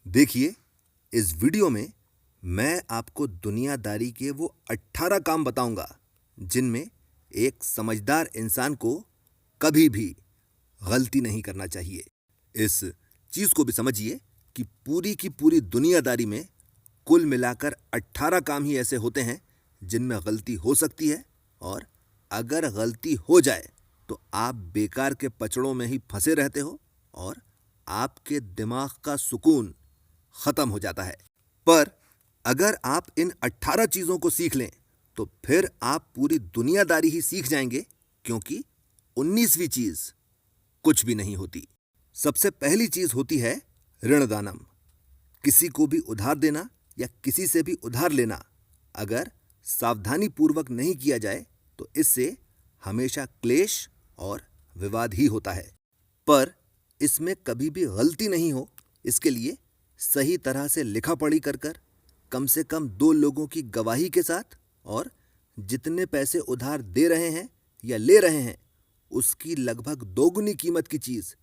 देखिए, इस वीडियो में मैं आपको दुनियादारी के वो 18 काम बताऊंगा जिनमें एक समझदार इंसान को कभी भी गलती नहीं करना चाहिए। इस चीज को भी समझिए कि पूरी की पूरी दुनियादारी में कुल मिलाकर 18 काम ही ऐसे होते हैं जिनमें गलती हो सकती है, और अगर गलती हो जाए तो आप बेकार के पचड़ों में ही फंसे रहते हो और आपके दिमाग का सुकून खत्म हो जाता है। पर अगर आप इन 18 चीजों को सीख लें तो फिर आप पूरी दुनियादारी ही सीख जाएंगे, क्योंकि 19वीं चीज कुछ भी नहीं होती। सबसे पहली चीज होती है ऋणदानम। किसी को भी उधार देना या किसी से भी उधार लेना अगर सावधानी पूर्वक नहीं किया जाए तो इससे हमेशा क्लेश और विवाद ही होता है। पर इसमें कभी भी गलती नहीं हो, इसके लिए सही तरह से लिखा पढ़ी कर कम से कम 2 लोगों की गवाही के साथ, और जितने पैसे उधार दे रहे हैं या ले रहे हैं उसकी लगभग दोगुनी कीमत की चीज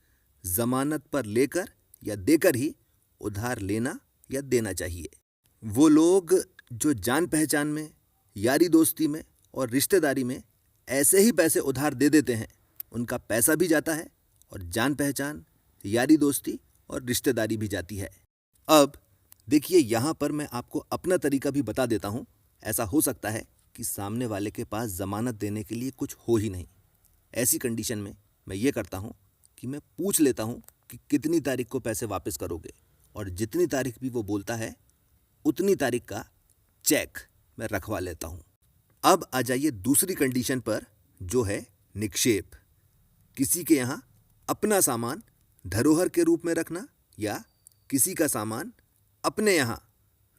जमानत पर लेकर या देकर ही उधार लेना या देना चाहिए। वो लोग जो जान पहचान में, यारी दोस्ती में और रिश्तेदारी में ऐसे ही पैसे उधार दे देते हैं, उनका पैसा भी जाता है और जान पहचान, यारी दोस्ती और रिश्तेदारी भी जाती है। अब देखिए, यहां पर मैं आपको अपना तरीका भी बता देता हूं। ऐसा हो सकता है कि सामने वाले के पास जमानत देने के लिए कुछ हो ही नहीं। ऐसी कंडीशन में मैं ये करता हूं कि मैं पूछ लेता हूं कि कितनी तारीख को पैसे वापस करोगे, और जितनी तारीख भी वो बोलता है उतनी तारीख का चेक मैं रखवा लेता हूं। अब आ जाइए दूसरी कंडीशन पर, जो है निक्षेप। किसी के यहां अपना सामान धरोहर के रूप में रखना या किसी का सामान अपने यहां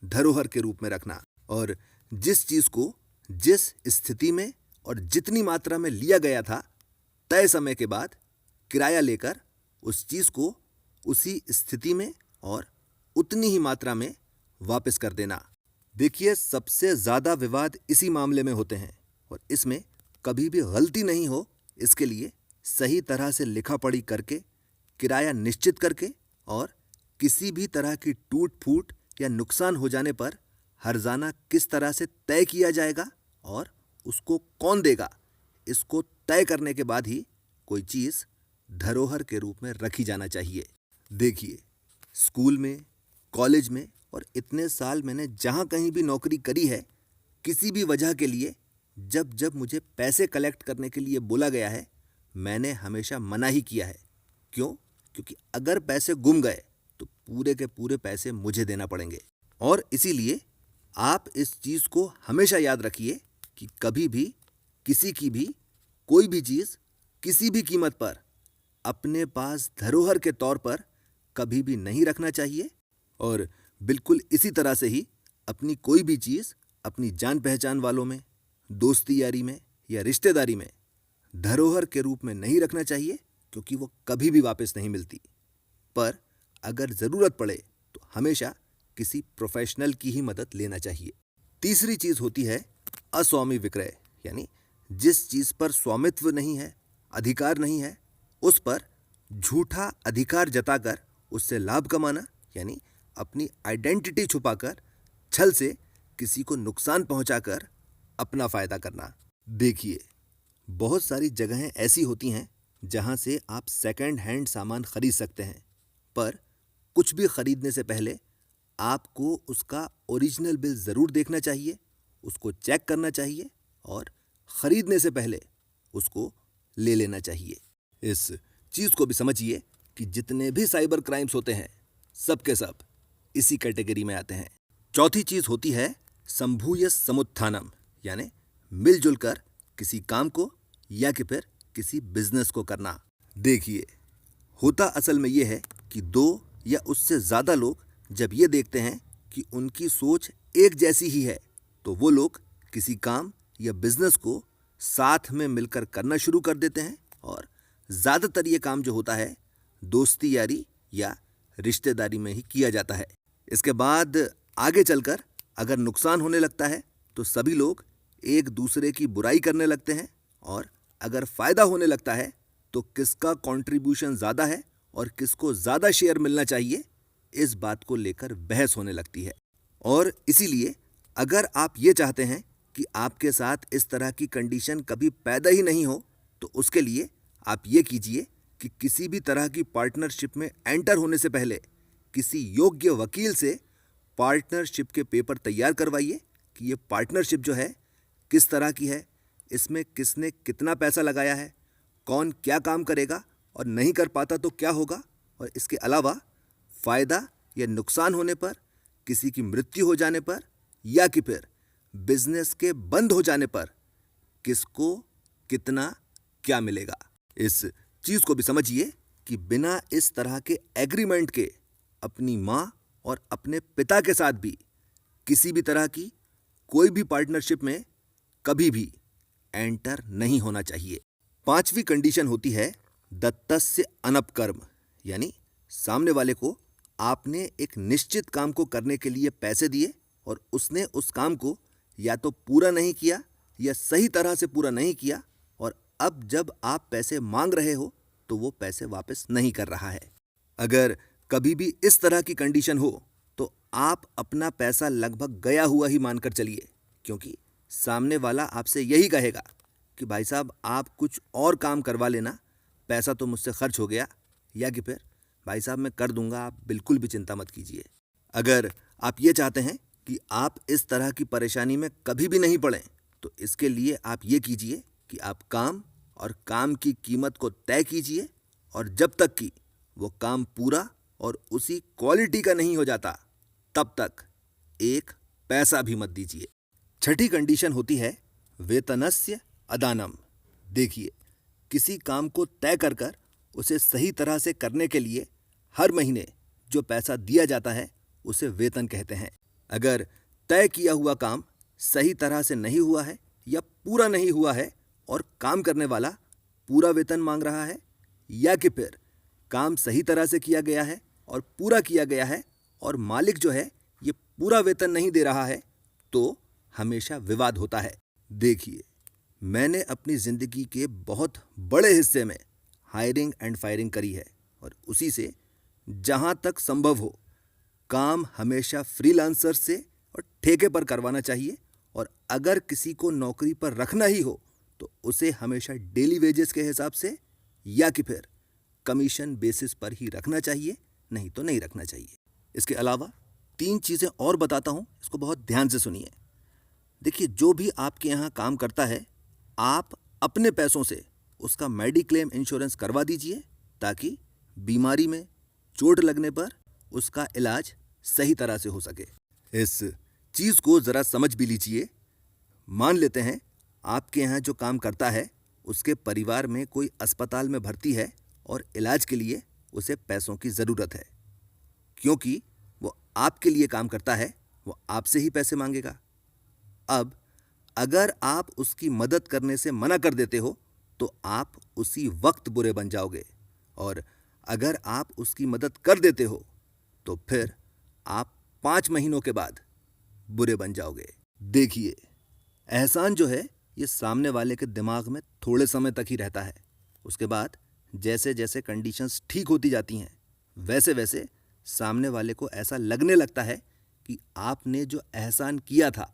धरोहर के रूप में रखना, और जिस चीज को जिस स्थिति में और जितनी मात्रा में लिया गया था, तय समय के बाद किराया लेकर उस चीज को उसी स्थिति में और उतनी ही मात्रा में वापस कर देना। देखिए, सबसे ज्यादा विवाद इसी मामले में होते हैं, और इसमें कभी भी गलती नहीं हो, इसके लिए सही तरह से लिखा पढ़ी करके, किराया निश्चित करके, और किसी भी तरह की टूट फूट या नुकसान हो जाने पर हर्जाना किस तरह से तय किया जाएगा और उसको कौन देगा, इसको तय करने के बाद ही कोई चीज धरोहर के रूप में रखी जाना चाहिए। देखिए, स्कूल में, कॉलेज में और इतने साल मैंने जहां कहीं भी नौकरी करी है, किसी भी वजह के लिए जब जब मुझे पैसे कलेक्ट करने के लिए बोला गया है, मैंने हमेशा मना ही किया है। क्यों? क्योंकि अगर पैसे गुम गए तो पूरे के पूरे पैसे मुझे देना पड़ेंगे। और इसीलिए आप इस चीज को हमेशा याद रखिए कि कभी भी किसी की भी कोई भी चीज किसी भी कीमत पर अपने पास धरोहर के तौर पर कभी भी नहीं रखना चाहिए। और बिल्कुल इसी तरह से ही अपनी कोई भी चीज अपनी जान पहचान वालों में, दोस्ती यारी में या रिश्तेदारी में धरोहर के रूप में नहीं रखना चाहिए, क्योंकि वो कभी भी वापस नहीं मिलती। पर अगर जरूरत पड़े तो हमेशा किसी प्रोफेशनल की ही मदद लेना चाहिए। तीसरी चीज होती है अस्वामी विक्रय, यानी जिस चीज पर स्वामित्व नहीं है, अधिकार नहीं है, उस पर झूठा अधिकार जताकर उससे लाभ कमाना, यानी अपनी आइडेंटिटी छुपाकर छल से किसी को नुकसान पहुंचाकर अपना फायदा करना। देखिए, बहुत सारी जगहें ऐसी होती हैं जहां से आप सेकंड हैंड सामान खरीद सकते हैं, पर कुछ भी खरीदने से पहले आपको उसका ओरिजिनल बिल जरूर देखना चाहिए, उसको चेक करना चाहिए और खरीदने से पहले उसको ले लेना चाहिए। इस चीज को भी समझिए कि जितने भी साइबर क्राइम्स होते हैं, सब के सब इसी कैटेगरी में आते हैं। चौथी चीज होती है संभूय समुत्थानम, यानी मिलजुल कर किसी काम को या कि फिर किसी बिजनेस को करना। देखिए, होता असल में यह है कि 2 या उससे ज्यादा लोग जब ये देखते हैं कि उनकी सोच एक जैसी ही है, तो वो लोग किसी काम या बिजनेस को साथ में मिलकर करना शुरू कर देते हैं, और ज्यादातर ये काम जो होता है दोस्ती यारी या रिश्तेदारी में ही किया जाता है। इसके बाद आगे चलकर अगर नुकसान होने लगता है तो सभी लोग एक दूसरे की बुराई करने लगते हैं, और अगर फायदा होने लगता है तो किसका कंट्रीब्यूशन ज्यादा है और किसको ज्यादा शेयर मिलना चाहिए, इस बात को लेकर बहस होने लगती है। और इसीलिए अगर आप ये चाहते हैं कि आपके साथ इस तरह की कंडीशन कभी पैदा ही नहीं हो, तो उसके लिए आप ये कीजिए कि किसी भी तरह की पार्टनरशिप में एंटर होने से पहले किसी योग्य वकील से पार्टनरशिप के पेपर तैयार करवाइए कि ये पार्टनरशिप जो है किस तरह की है, इसमें किसने कितना पैसा लगाया है, कौन क्या काम करेगा और नहीं कर पाता तो क्या होगा, और इसके अलावा फ़ायदा या नुकसान होने पर, किसी की मृत्यु हो जाने पर या कि फिर बिजनेस के बंद हो जाने पर किसको कितना क्या मिलेगा। इस चीज़ को भी समझिए कि बिना इस तरह के एग्रीमेंट के अपनी माँ और अपने पिता के साथ भी किसी भी तरह की कोई भी पार्टनरशिप में कभी भी एंटर नहीं होना चाहिए। 5वीं कंडीशन होती है दत्तस्य अनपकर्म, यानी सामने वाले को आपने एक निश्चित काम को करने के लिए पैसे दिए और उसने उस काम को या तो पूरा नहीं किया या सही तरह से पूरा नहीं किया, और अब जब आप पैसे मांग रहे हो तो वो पैसे वापस नहीं कर रहा है। अगर कभी भी इस तरह की कंडीशन हो तो आप अपना पैसा लगभग गया हुआ ही मानकर चलिए, क्योंकि सामने वाला आपसे यही कहेगा कि भाई साहब आप कुछ और काम करवा लेना, पैसा तो मुझसे खर्च हो गया, या कि फिर भाई साहब मैं कर दूंगा, आप बिल्कुल भी चिंता मत कीजिए। अगर आप ये चाहते हैं कि आप इस तरह की परेशानी में कभी भी नहीं पड़ें, तो इसके लिए आप ये कीजिए कि आप काम और काम की कीमत को तय कीजिए, और जब तक कि वो काम पूरा और उसी क्वालिटी का नहीं हो जाता तब तक एक पैसा भी मत दीजिए। 6ठी कंडीशन होती है वेतनस्य अदानम। देखिए, किसी काम को तय कर कर उसे सही तरह से करने के लिए हर महीने जो पैसा दिया जाता है उसे वेतन कहते हैं। अगर तय किया हुआ काम सही तरह से नहीं हुआ है या पूरा नहीं हुआ है और काम करने वाला पूरा वेतन मांग रहा है, या कि फिर काम सही तरह से किया गया है और पूरा किया गया है और मालिक जो है ये पूरा वेतन नहीं दे रहा है, तो हमेशा विवाद होता है। देखिए, मैंने अपनी ज़िंदगी के बहुत बड़े हिस्से में हायरिंग एंड फायरिंग करी है, और उसी से जहाँ तक संभव हो काम हमेशा फ्रीलांसर से और ठेके पर करवाना चाहिए, और अगर किसी को नौकरी पर रखना ही हो तो उसे हमेशा डेली वेजेस के हिसाब से या कि फिर कमीशन बेसिस पर ही रखना चाहिए, नहीं तो नहीं रखना चाहिए। इसके अलावा 3 चीज़ें और बताता हूँ, इसको बहुत ध्यान से सुनिए। देखिए, जो भी आपके यहाँ काम करता है आप अपने पैसों से उसका मेडिक्लेम इंश्योरेंस करवा दीजिए, ताकि बीमारी में चोट लगने पर उसका इलाज सही तरह से हो सके। इस चीज़ को ज़रा समझ भी लीजिए। मान लेते हैं आपके यहाँ जो काम करता है उसके परिवार में कोई अस्पताल में भर्ती है और इलाज के लिए उसे पैसों की ज़रूरत है। क्योंकि वो आपके लिए काम करता है, वो आपसे ही पैसे मांगेगा। अब अगर आप उसकी मदद करने से मना कर देते हो तो आप उसी वक्त बुरे बन जाओगे, और अगर आप उसकी मदद कर देते हो तो फिर आप 5 महीनों के बाद बुरे बन जाओगे। देखिए, एहसान जो है ये सामने वाले के दिमाग में थोड़े समय तक ही रहता है। उसके बाद जैसे जैसे कंडीशंस ठीक होती जाती हैं वैसे वैसे सामने वाले को ऐसा लगने लगता है कि आपने जो एहसान किया था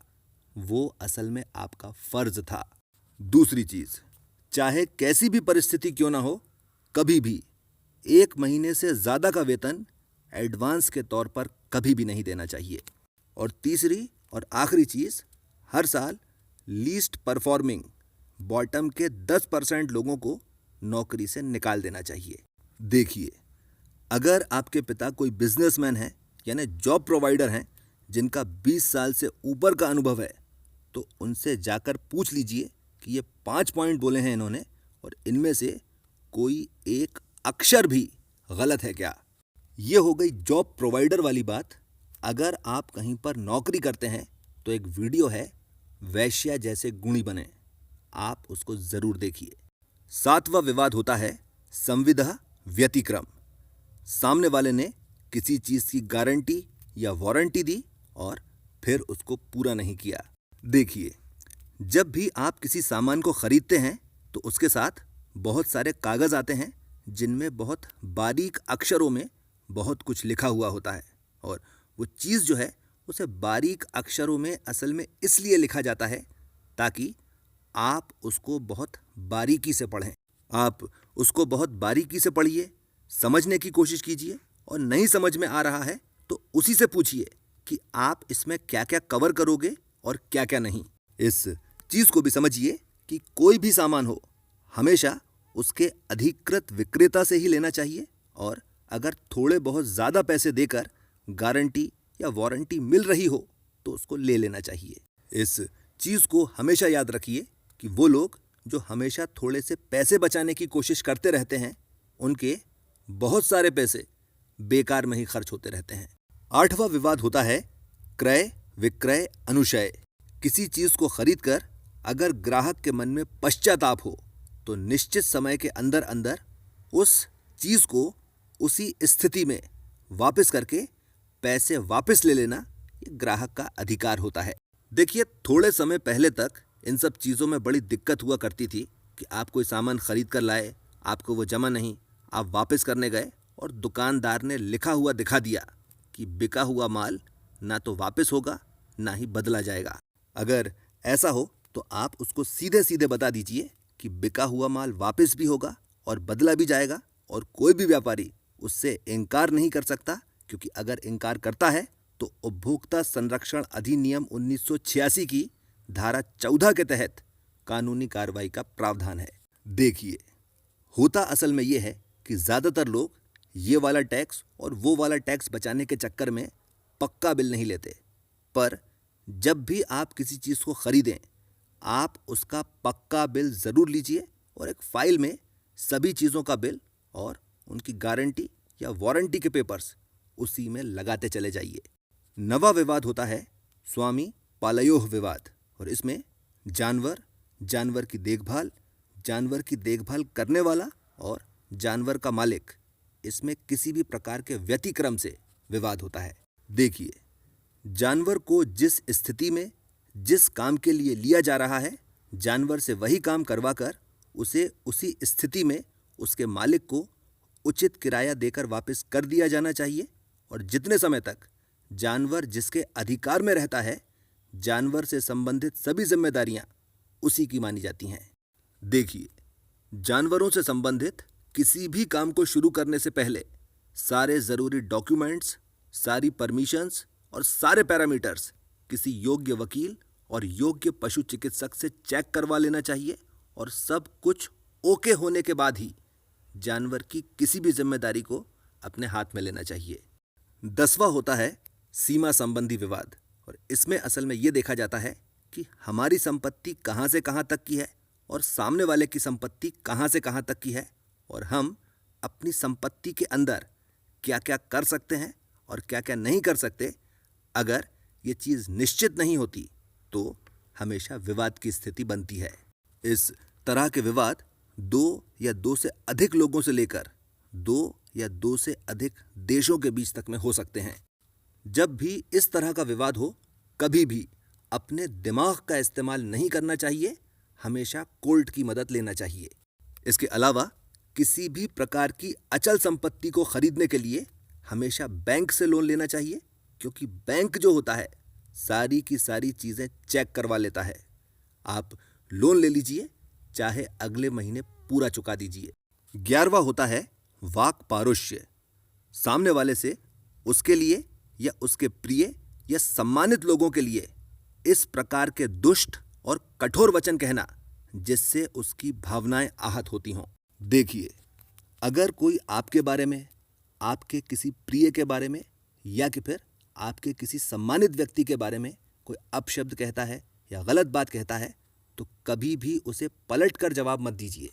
वो असल में आपका फर्ज था। दूसरी चीज़, चाहे कैसी भी परिस्थिति क्यों ना हो, कभी भी 1 महीने से ज़्यादा का वेतन एडवांस के तौर पर कभी भी नहीं देना चाहिए। और तीसरी और आखिरी चीज़, हर साल लीस्ट परफॉर्मिंग बॉटम के 10% लोगों को नौकरी से निकाल देना चाहिए। देखिए, अगर आपके पिता कोई बिजनेसमैन है यानी जॉब प्रोवाइडर हैं जिनका 20 साल से ऊपर का अनुभव है, तो उनसे जाकर पूछ लीजिए कि ये 5 पॉइंट बोले हैं इन्होंने और इनमें से कोई एक अक्षर भी गलत है क्या। ये हो गई जॉब प्रोवाइडर वाली बात। अगर आप कहीं पर नौकरी करते हैं तो एक वीडियो है वैश्या जैसे गुणी बने, आप उसको ज़रूर देखिए। 7वां विवाद होता है संविदा व्यतिक्रम। सामने वाले ने किसी चीज़ की गारंटी या वारंटी दी और फिर उसको पूरा नहीं किया। देखिए, जब भी आप किसी सामान को खरीदते हैं तो उसके साथ बहुत सारे कागज़ आते हैं जिनमें बहुत बारीक अक्षरों में बहुत कुछ लिखा हुआ होता है। और वो चीज़ जो है उसे बारीक अक्षरों में असल में इसलिए लिखा जाता है ताकि आप उसको बहुत बारीकी से पढ़ें। आप उसको बहुत बारीकी से पढ़िए, समझने की कोशिश कीजिए और नहीं समझ में आ रहा है तो उसी से पूछिए कि आप इसमें क्या क्या कवर करोगे और क्या क्या नहीं। इस चीज़ को भी समझिए कि कोई भी सामान हो हमेशा उसके अधिकृत विक्रेता से ही लेना चाहिए और अगर थोड़े बहुत ज़्यादा पैसे देकर गारंटी या वारंटी मिल रही हो तो उसको ले लेना चाहिए। इस चीज़ को हमेशा याद रखिए कि वो लोग जो हमेशा थोड़े से पैसे बचाने की कोशिश करते रहते हैं उनके बहुत सारे पैसे बेकार में ही खर्च होते रहते हैं। 8वां विवाद होता है क्रय विक्रय अनुशय। किसी चीज़ को खरीदकर अगर ग्राहक के मन में पश्चाताप हो तो निश्चित समय के अंदर अंदर उस चीज़ को उसी स्थिति में वापस करके पैसे वापस ले लेना ये ग्राहक का अधिकार होता है। देखिए, थोड़े समय पहले तक इन सब चीज़ों में बड़ी दिक्कत हुआ करती थी कि आप कोई सामान खरीद कर लाए, आपको वो जमा नहीं, आप वापस करने गए और दुकानदार ने लिखा हुआ दिखा दिया कि बिका हुआ माल ना तो वापस होगा ना ही बदला जाएगा। अगर ऐसा हो तो आप उसको सीधे सीधे बता दीजिए कि बिका हुआ माल वापस भी होगा और बदला भी जाएगा और कोई भी व्यापारी उससे इनकार नहीं कर सकता, क्योंकि अगर इनकार करता है तो उपभोक्ता संरक्षण अधिनियम 1986 की धारा 14 के तहत कानूनी कार्रवाई का प्रावधान है। देखिए, होता असल में यह है कि ज़्यादातर लोग ये वाला टैक्स और वो वाला टैक्स बचाने के चक्कर में पक्का बिल नहीं लेते, पर जब भी आप किसी चीज़ को खरीदें आप उसका पक्का बिल ज़रूर लीजिए और एक फाइल में सभी चीज़ों का बिल और उनकी गारंटी या वारंटी के पेपर्स उसी में लगाते चले जाइए। 9वां विवाद होता है स्वामी पालयोह विवाद और इसमें जानवर की देखभाल करने वाला और जानवर का मालिक, इसमें किसी भी प्रकार के व्यतिक्रम से विवाद होता है। देखिए, जानवर को जिस स्थिति में जिस काम के लिए लिया जा रहा है जानवर से वही काम करवाकर उसे उसी स्थिति में उसके मालिक को उचित किराया देकर वापस कर दिया जाना चाहिए और जितने समय तक जानवर जिसके अधिकार में रहता है जानवर से संबंधित सभी जिम्मेदारियां उसी की मानी जाती हैं। देखिए, जानवरों से संबंधित किसी भी काम को शुरू करने से पहले सारे ज़रूरी डॉक्यूमेंट्स, सारी परमिशंस और सारे पैरामीटर्स किसी योग्य वकील और योग्य पशु चिकित्सक से चेक करवा लेना चाहिए और सब कुछ ओके होने के बाद ही जानवर की किसी भी जिम्मेदारी को अपने हाथ में लेना चाहिए। 10वां होता है सीमा संबंधी विवाद और इसमें असल में ये देखा जाता है कि हमारी संपत्ति कहाँ से कहाँ तक की है और सामने वाले की संपत्ति कहाँ से कहाँ तक की है और हम अपनी संपत्ति के अंदर क्या क्या कर सकते हैं और क्या क्या नहीं कर सकते। अगर ये चीज़ निश्चित नहीं होती तो हमेशा विवाद की स्थिति बनती है। इस तरह के विवाद 2 या 2 से अधिक लोगों से लेकर 2 या 2 से अधिक देशों के बीच तक में हो सकते हैं। जब भी इस तरह का विवाद हो कभी भी अपने दिमाग का इस्तेमाल नहीं करना चाहिए, हमेशा कोर्ट की मदद लेना चाहिए। इसके अलावा किसी भी प्रकार की अचल संपत्ति को खरीदने के लिए हमेशा बैंक से लोन लेना चाहिए, क्योंकि बैंक जो होता है सारी की सारी चीज़ें चेक करवा लेता है। आप लोन ले लीजिए, चाहे अगले महीने पूरा चुका दीजिए। 11वां होता है वाक पारुष्य। सामने वाले से उसके लिए या उसके प्रिय या सम्मानित लोगों के लिए इस प्रकार के दुष्ट और कठोर वचन कहना जिससे उसकी भावनाएं आहत होती हों। देखिए, अगर कोई आपके बारे में, आपके किसी प्रिय के बारे में या कि फिर आपके किसी सम्मानित व्यक्ति के बारे में कोई अपशब्द कहता है या गलत बात कहता है तो कभी भी उसे पलट कर जवाब मत दीजिए।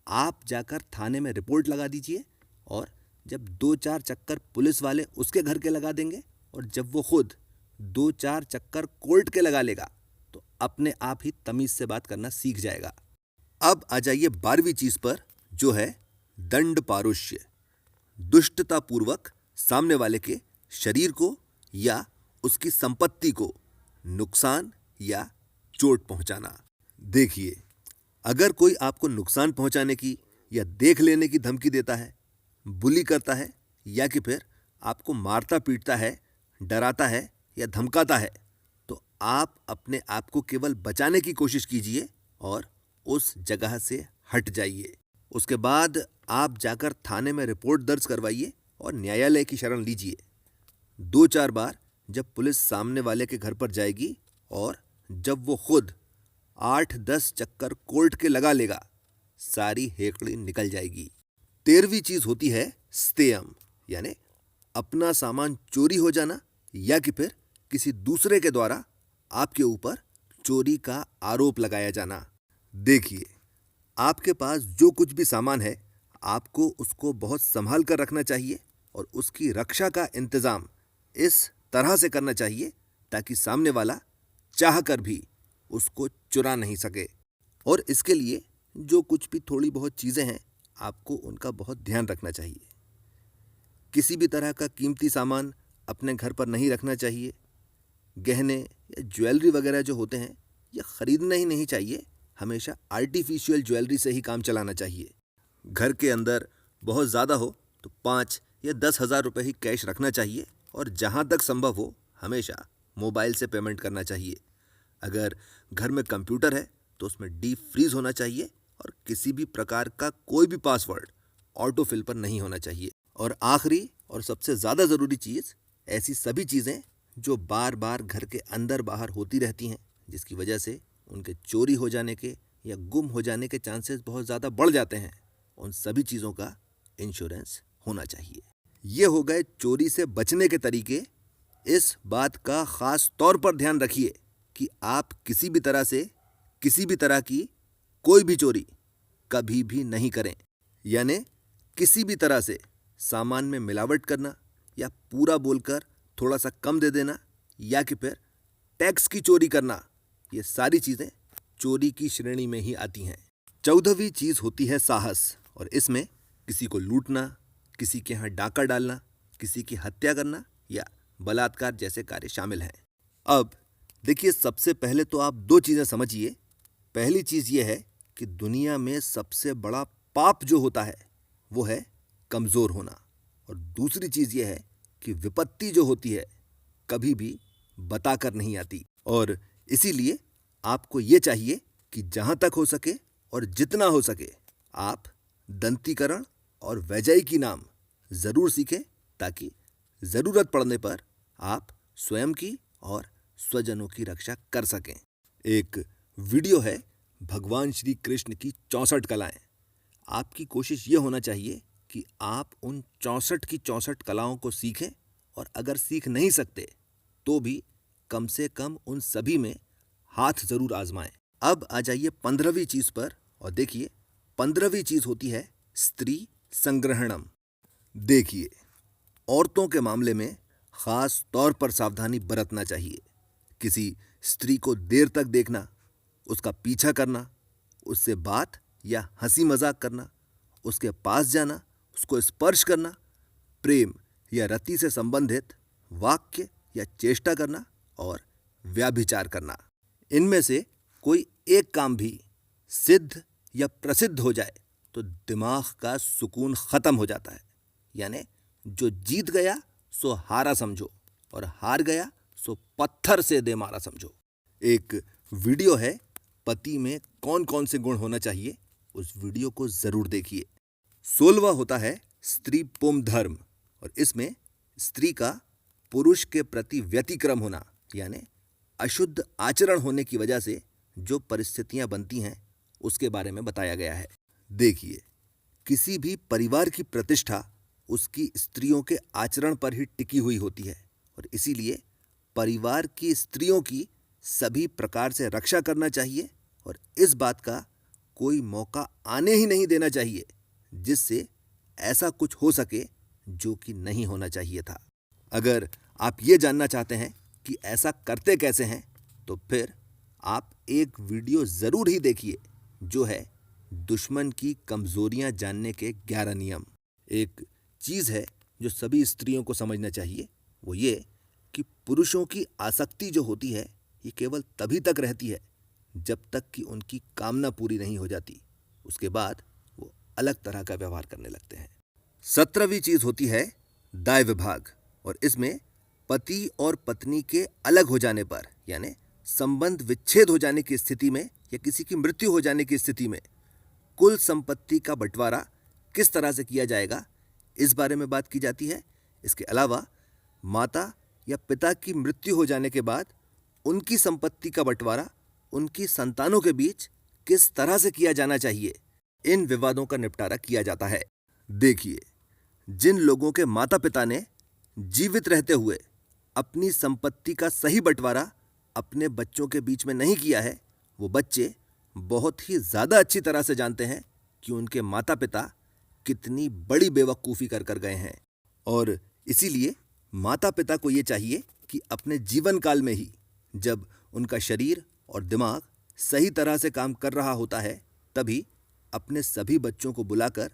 आप जाकर थाने में रिपोर्ट लगा दीजिए और जब 2-4 चक्कर पुलिस वाले उसके घर के लगा देंगे और जब वो खुद 2-4 चक्कर कोर्ट के लगा लेगा तो अपने आप ही तमीज़ से बात करना सीख जाएगा। अब आ जाइए 12वीं चीज़ पर, जो है दंड पारुष्य। दुष्टतापूर्वक सामने वाले के शरीर को या उसकी संपत्ति को नुकसान या चोट पहुंचाना। देखिए, अगर कोई आपको नुकसान पहुंचाने की या देख लेने की धमकी देता है, बुली करता है या कि फिर आपको मारता पीटता है, डराता है या धमकाता है, तो आप अपने आप को केवल बचाने की कोशिश कीजिए और उस जगह से हट जाइए। उसके बाद आप जाकर थाने में रिपोर्ट दर्ज करवाइए और न्यायालय की शरण लीजिए। 2-4 बार जब पुलिस सामने वाले के घर पर जाएगी और जब वो खुद 8-10 चक्कर कोर्ट के लगा लेगा, सारी हेकड़ी निकल जाएगी। 13वीं चीज होती है स्तेयम, यानी अपना सामान चोरी हो जाना या कि फिर किसी दूसरे के द्वारा आपके ऊपर चोरी का आरोप लगाया जाना। देखिए, आपके पास जो कुछ भी सामान है, आपको उसको बहुत संभाल कर रखना चाहिए और उसकी रक्षा का इंतजाम इस तरह से करना चाहिए ताकि सामने वाला चाह कर भी उसको चुरा नहीं सके। और इसके लिए जो कुछ भी थोड़ी बहुत चीज़ें हैं, आपको उनका बहुत ध्यान रखना चाहिए। किसी भी तरह का कीमती सामान अपने घर पर नहीं रखना चाहिए। गहने या ज्वेलरी वगैरह जो होते हैं, ये खरीदना ही नहीं चाहिए। हमेशा आर्टिफिशियल ज्वेलरी से ही काम चलाना चाहिए। घर के अंदर बहुत ज़्यादा हो तो 5 या 10 हज़ार रुपये ही कैश रखना चाहिए और जहाँ तक संभव हो हमेशा मोबाइल से पेमेंट करना चाहिए। अगर घर में कंप्यूटर है तो उसमें डीप फ्रीज होना चाहिए और किसी भी प्रकार का कोई भी पासवर्ड ऑटो फिल पर नहीं होना चाहिए। और आखिरी और सबसे ज़्यादा ज़रूरी चीज़, ऐसी सभी चीज़ें जो बार बार घर के अंदर बाहर होती रहती हैं, जिसकी वजह से उनके चोरी हो जाने के या गुम हो जाने के चांसेस बहुत ज़्यादा बढ़ जाते हैं, उन सभी चीज़ों का इंश्योरेंस होना चाहिए। ये हो गए चोरी से बचने के तरीके। इस बात का ख़ास तौर पर ध्यान रखिए कि आप किसी भी तरह से किसी भी तरह की कोई भी चोरी कभी भी नहीं करें। यानी किसी भी तरह से सामान में मिलावट करना या पूरा बोलकर थोड़ा सा कम दे देना या कि फिर टैक्स की चोरी करना, ये सारी चीज़ें चोरी की श्रेणी में ही आती हैं। 14वीं चीज़ होती है साहस, और इसमें किसी को लूटना, किसी के यहाँ डाका डालना, किसी की हत्या करना या बलात्कार जैसे कार्य शामिल हैं। अब देखिए, सबसे पहले तो आप 2 चीज़ें समझिए। पहली चीज़ ये है कि दुनिया में सबसे बड़ा पाप जो होता है वो है कमज़ोर होना, और दूसरी चीज़ ये है कि विपत्ति जो होती है कभी भी बताकर नहीं आती। और इसीलिए आपको ये चाहिए कि जहाँ तक हो सके और जितना हो सके आप दंतीकरण और वैजायिकी नाम ज़रूर सीखें, ताकि ज़रूरत पड़ने पर आप स्वयं की और स्वजनों की रक्षा कर सकें। एक वीडियो है भगवान श्री कृष्ण की 64 कलाएं। आपकी कोशिश ये होना चाहिए कि आप उन 64 की 64 कलाओं को सीखें, और अगर सीख नहीं सकते तो भी कम से कम उन सभी में हाथ ज़रूर आजमाएं। अब आ जाइए 15वीं चीज़ पर, और देखिए 15वीं चीज़ होती है स्त्री संग्रहणम। देखिए, औरतों के मामले में ख़ास तौर पर सावधानी बरतना चाहिए। किसी स्त्री को देर तक देखना, उसका पीछा करना, उससे बात या हंसी मजाक करना, उसके पास जाना, उसको स्पर्श करना, प्रेम या रति से संबंधित वाक्य या चेष्टा करना और व्याभिचार करना, इनमें से कोई एक काम भी सिद्ध या प्रसिद्ध हो जाए तो दिमाग का सुकून खत्म हो जाता है। यानी जो जीत गया सो हारा समझो, और हार गया सो पत्थर से दे मारा समझो। एक वीडियो है पति में कौन कौन से गुण होना चाहिए, उस वीडियो को जरूर देखिए। 16वां होता है स्त्री पुम धर्म, और इसमें स्त्री का पुरुष के प्रति व्यतिक्रम होना, यानी अशुद्ध आचरण होने की वजह से जो परिस्थितियां बनती हैं उसके बारे में बताया गया है। देखिए, किसी भी परिवार की प्रतिष्ठा उसकी स्त्रियों के आचरण पर ही टिकी हुई होती है, और इसीलिए परिवार की स्त्रियों की सभी प्रकार से रक्षा करना चाहिए, और इस बात का कोई मौका आने ही नहीं देना चाहिए जिससे ऐसा कुछ हो सके जो कि नहीं होना चाहिए था। अगर आप ये जानना चाहते हैं कि ऐसा करते कैसे हैं, तो फिर आप एक वीडियो ज़रूर ही देखिए, जो है दुश्मन की कमज़ोरियां जानने के 11 नियम। एक चीज़ है जो सभी स्त्रियों को समझना चाहिए, वो ये कि पुरुषों की आसक्ति जो होती है ये केवल तभी तक रहती है जब तक कि उनकी कामना पूरी नहीं हो जाती। उसके बाद वो अलग तरह का व्यवहार करने लगते हैं। 17वीं चीज़ होती है दाय विभाग, और इसमें पति और पत्नी के अलग हो जाने पर यानी संबंध विच्छेद हो जाने की स्थिति में या किसी की मृत्यु हो जाने की स्थिति में कुल संपत्ति का बंटवारा किस तरह से किया जाएगा, इस बारे में बात की जाती है। इसके अलावा माता या पिता की मृत्यु हो जाने के बाद उनकी संपत्ति का बंटवारा उनकी संतानों के बीच किस तरह से किया जाना चाहिए, इन विवादों का निपटारा किया जाता है। देखिए, जिन लोगों के माता पिता ने जीवित रहते हुए अपनी संपत्ति का सही बंटवारा अपने बच्चों के बीच में नहीं किया है, वो बच्चे बहुत ही ज़्यादा अच्छी तरह से जानते हैं कि उनके माता पिता कितनी बड़ी बेवकूफ़ी कर कर गए हैं। और इसीलिए माता पिता को ये चाहिए कि अपने जीवन काल में ही, जब उनका शरीर और दिमाग सही तरह से काम कर रहा होता है, तभी अपने सभी बच्चों को बुलाकर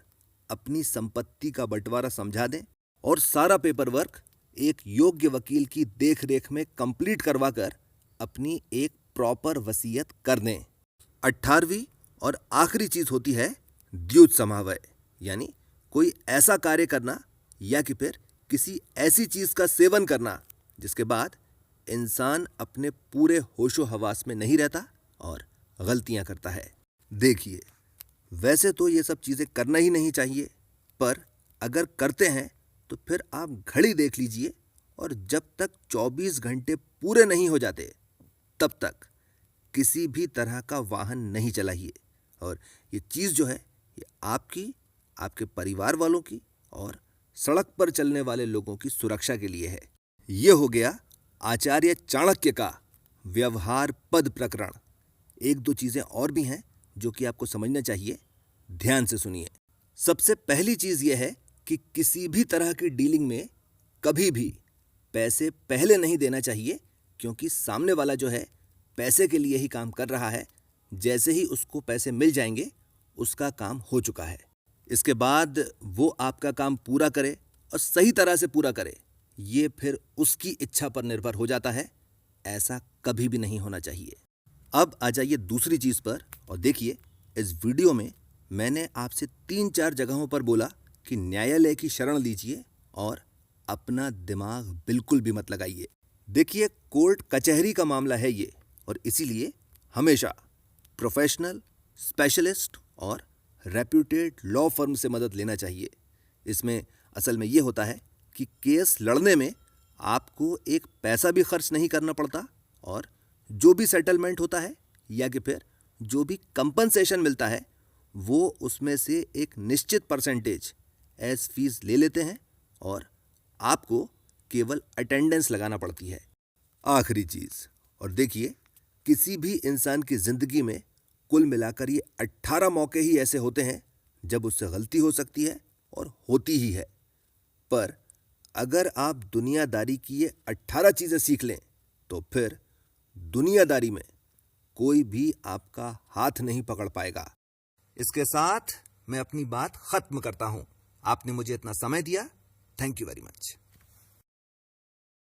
अपनी संपत्ति का बंटवारा समझा दें और सारा पेपर वर्क एक योग्य वकील की देखरेख में कंप्लीट करवाकर अपनी एक प्रॉपर वसीयत कर दें। 18वीं और आखिरी चीज होती है द्यूत समावय, यानी कोई ऐसा कार्य करना या कि फिर किसी ऐसी चीज का सेवन करना जिसके बाद इंसान अपने पूरे होशो हवास में नहीं रहता और गलतियां करता है। देखिए, वैसे तो ये सब चीजें करना ही नहीं चाहिए, पर अगर करते हैं तो फिर आप घड़ी देख लीजिए और जब तक 24 घंटे पूरे नहीं हो जाते तब तक किसी भी तरह का वाहन नहीं चलाइए। और ये चीज़ जो है, ये आपकी, आपके परिवार वालों की और सड़क पर चलने वाले लोगों की सुरक्षा के लिए है। ये हो गया आचार्य चाणक्य का व्यवहार पद प्रकरण। एक दो चीज़ें और भी हैं जो कि आपको समझना चाहिए, ध्यान से सुनिए। सबसे पहली चीज़ यह है कि किसी भी तरह की डीलिंग में कभी भी पैसे पहले नहीं देना चाहिए, क्योंकि सामने वाला जो है पैसे के लिए ही काम कर रहा है। जैसे ही उसको पैसे मिल जाएंगे उसका काम हो चुका है। इसके बाद वो आपका काम पूरा करे और सही तरह से पूरा करे, ये फिर उसकी इच्छा पर निर्भर हो जाता है। ऐसा कभी भी नहीं होना चाहिए। अब आ जाइए दूसरी चीज़ पर और देखिए, इस वीडियो में मैंने आपसे 3-4 जगहों पर बोला कि न्यायालय की शरण लीजिए और अपना दिमाग बिल्कुल भी मत लगाइए। देखिए, कोर्ट कचहरी का मामला है ये, और इसीलिए हमेशा प्रोफेशनल, स्पेशलिस्ट और रेप्यूटेड लॉ फर्म से मदद लेना चाहिए। इसमें असल में ये होता है कि केस लड़ने में आपको एक पैसा भी खर्च नहीं करना पड़ता और जो भी सेटलमेंट होता है या कि फिर जो भी कंपनसेशन मिलता है वो उसमें से एक निश्चित परसेंटेज एज फीस ले लेते हैं और आपको केवल अटेंडेंस लगाना पड़ती है। आखिरी चीज़, और देखिए, किसी भी इंसान की ज़िंदगी में कुल मिलाकर ये 18 मौके ही ऐसे होते हैं जब उससे गलती हो सकती है और होती ही है। पर अगर आप दुनियादारी की ये 18 चीज़ें सीख लें तो फिर दुनियादारी में कोई भी आपका हाथ नहीं पकड़ पाएगा। इसके साथ मैं अपनी बात खत्म करता हूं। आपने मुझे इतना समय दिया, थैंक यू वेरी मच।